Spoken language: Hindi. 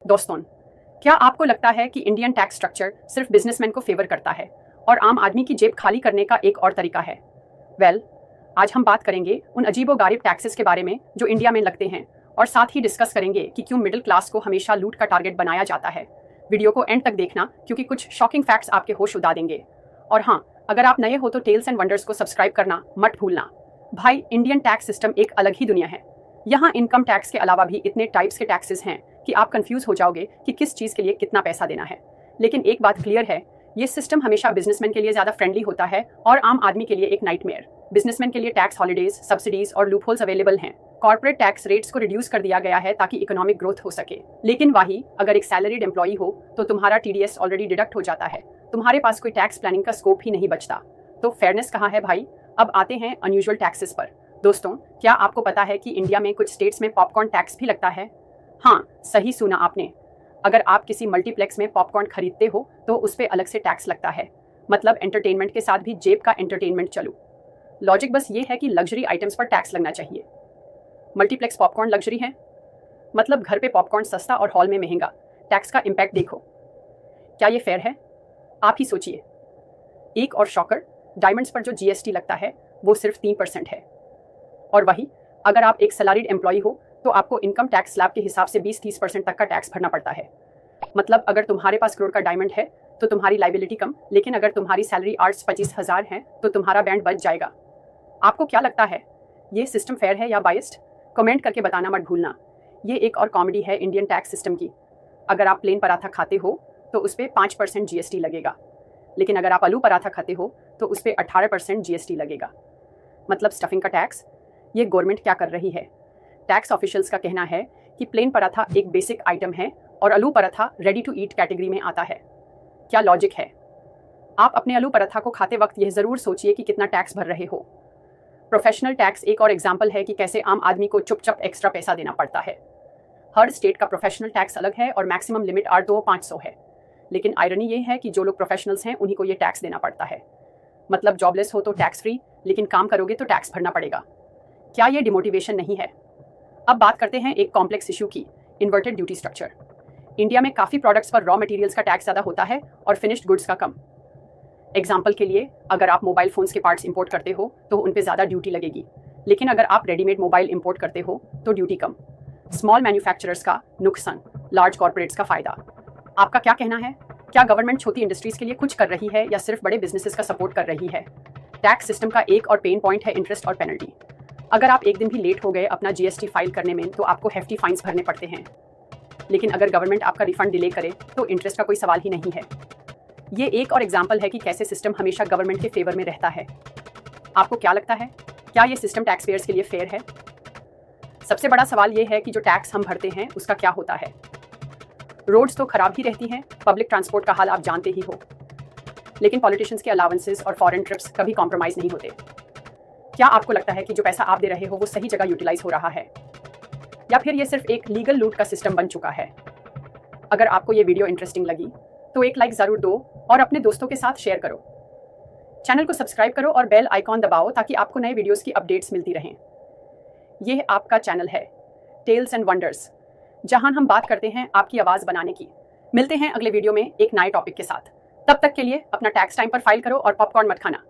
दोस्तों, क्या आपको लगता है कि इंडियन टैक्स स्ट्रक्चर सिर्फ बिजनेसमैन को फेवर करता है और आम आदमी की जेब खाली करने का एक और तरीका है? आज हम बात करेंगे उन अजीबोगरीब टैक्सेस के बारे में जो इंडिया में लगते हैं और साथ ही डिस्कस करेंगे कि क्यों मिडिल क्लास को हमेशा लूट का टारगेट बनाया जाता है। वीडियो को एंड तक देखना क्योंकि कुछ शॉकिंग फैक्ट्स आपके होश उड़ा देंगे। और हाँ, अगर आप नए हो तो टेल्स एंड वंडर्स को सब्सक्राइब करना मत भूलना। भाई, इंडियन टैक्स सिस्टम एक अलग ही दुनिया है। यहाँ इनकम टैक्स के अलावा भी इतने टाइप्स के टैक्सेस हैं कि आप कंफ्यूज हो जाओगे कि किस चीज़ के लिए कितना पैसा देना है। लेकिन एक बात क्लियर है, ये सिस्टम हमेशा बिजनेसमैन के लिए ज़्यादा फ्रेंडली होता है और आम आदमी के लिए एक नाइटमेयर। बिजनेसमैन के लिए टैक्स हॉलिडेज, सब्सिडीज और लूपहोल्स अवेलेबल हैं। कॉर्पोरेट टैक्स रेट्स को रिड्यूस कर दिया गया है ताकि इकोनॉमिक ग्रोथ हो सके। लेकिन वही अगर एक सैलरीड एम्प्लॉई हो तो तुम्हारा टीडीएस ऑलरेडी डिडक्ट हो जाता है। तुम्हारे पास कोई टैक्स प्लानिंग का स्कोप ही नहीं बचता। तो फेयरनेस कहाँ है भाई? अब आते हैं अनयूजुअल टैक्सेस पर। दोस्तों, क्या आपको पता है कि इंडिया में कुछ स्टेट्स में पॉपकॉर्न टैक्स भी लगता है? हाँ, सही सुना आपने। अगर आप किसी मल्टीप्लेक्स में पॉपकॉर्न खरीदते हो तो उस पर अलग से टैक्स लगता है। मतलब एंटरटेनमेंट के साथ भी जेब का एंटरटेनमेंट चालू। लॉजिक बस ये है कि लग्जरी आइटम्स पर टैक्स लगना चाहिए। मल्टीप्लेक्स पॉपकॉर्न लग्जरी है, मतलब घर पे पॉपकॉर्न सस्ता और हॉल में महंगा। टैक्स का इम्पैक्ट देखो। क्या ये फेयर है? आप ही सोचिए। एक और शॉकर, डायमंड्स पर जो जीएसटी लगता है वो सिर्फ 3% है। और वही अगर आप एक सैलरीड एम्प्लॉई हो तो आपको इनकम टैक्स स्लैब के हिसाब से 20-30% तक का टैक्स भरना पड़ता है। मतलब अगर तुम्हारे पास करोड़ का डायमंड है तो तुम्हारी लाइबिलिटी कम, लेकिन अगर तुम्हारी सैलरी 25,000 है तो तुम्हारा बैंड बच जाएगा। आपको क्या लगता है, ये सिस्टम फेयर है या बायस्ड? कमेंट करके बताना मत भूलना। ये एक और कॉमेडी है इंडियन टैक्स सिस्टम की। अगर आप प्लेन पराठा खाते हो तो उस पर 5% जीएसटी लगेगा, लेकिन अगर आप आलू पराठा खाते हो तो उस पर 18% जीएसटी लगेगा। मतलब स्टफिंग का टैक्स। ये गवर्नमेंट क्या कर रही है? टैक्स ऑफिशियल्स का कहना है कि प्लेन पराठा एक बेसिक आइटम है और aloo paratha ready to eat category में आता है। क्या लॉजिक है? आप अपने आलू पराठा को खाते वक्त यह ज़रूर सोचिए कि कितना टैक्स भर रहे हो। प्रोफेशनल टैक्स एक और एग्जाम्पल है कि कैसे आम आदमी को चुपचाप एक्स्ट्रा पैसा देना पड़ता है। हर स्टेट का प्रोफेशनल टैक्स अलग है और मैक्सिमम लिमिट 8,500 है। लेकिन आयरनी ये है कि जो लोग प्रोफेशनल्स हैं उन्हीं को ये टैक्स देना पड़ता है। मतलब जॉबलेस हो तो टैक्स फ्री, लेकिन काम करोगे तो टैक्स भरना पड़ेगा। क्या ये डिमोटिवेशन नहीं है? अब बात करते हैं एक कॉम्प्लेक्स इशू की, इन्वर्टेड ड्यूटी स्ट्रक्चर। इंडिया में काफ़ी प्रोडक्ट्स पर रॉ मटेरियल्स का टैक्स ज़्यादा होता है और फिनिश्ड गुड्स का कम। एग्जाम्पल के लिए, अगर आप मोबाइल फ़ोन्स के पार्ट्स इंपोर्ट करते हो तो उन पे ज़्यादा ड्यूटी लगेगी, लेकिन अगर आप रेडीमेड मोबाइल इंपोर्ट करते हो तो ड्यूटी कम। स्मॉल मैन्युफैक्चरर्स का नुकसान, लार्ज कॉर्पोरेट्स का फ़ायदा। आपका क्या कहना है? क्या गवर्नमेंट छोटी इंडस्ट्रीज़ के लिए कुछ कर रही है या सिर्फ बड़े बिजनेसेस का सपोर्ट कर रही है? टैक्स सिस्टम का एक और पेन पॉइंट है इंटरेस्ट और पेनल्टी। अगर आप एक दिन भी लेट हो गए अपना जीएसटी फाइल करने में तो आपको हेफ्टी फाइन्स भरने पड़ते हैं। लेकिन अगर गवर्नमेंट आपका रिफंड डिले करे तो इंटरेस्ट का कोई सवाल ही नहीं है। ये एक और एग्जाम्पल है कि कैसे सिस्टम हमेशा गवर्नमेंट के फेवर में रहता है। आपको क्या लगता है, क्या ये सिस्टम टैक्स पेयर्स के लिए फेयर है? सबसे बड़ा सवाल ये है कि जो टैक्स हम भरते हैं उसका क्या होता है। रोड्स तो खराब ही रहती हैं, पब्लिक ट्रांसपोर्ट का हाल आप जानते ही हो, लेकिन पॉलिटिशियंस के अलाउंसेस और फॉरेन ट्रिप्स कभी कॉम्प्रोमाइज़ नहीं होते। क्या आपको लगता है कि जो पैसा आप दे रहे हो वो सही जगह यूटिलाइज हो रहा है, या फिर ये सिर्फ एक लीगल लूट का सिस्टम बन चुका है? अगर आपको ये वीडियो इंटरेस्टिंग लगी तो एक लाइक ज़रूर दो और अपने दोस्तों के साथ शेयर करो। चैनल को सब्सक्राइब करो और बेल आइकॉन दबाओ ताकि आपको नए वीडियोस की अपडेट्स मिलती रहें। यह आपका चैनल है टेल्स एंड वंडर्स, जहां हम बात करते हैं आपकी आवाज़ बनाने की। मिलते हैं अगले वीडियो में एक नए टॉपिक के साथ। तब तक के लिए अपना टैक्स टाइम पर फाइल करो और पॉपकॉर्न मत खाना।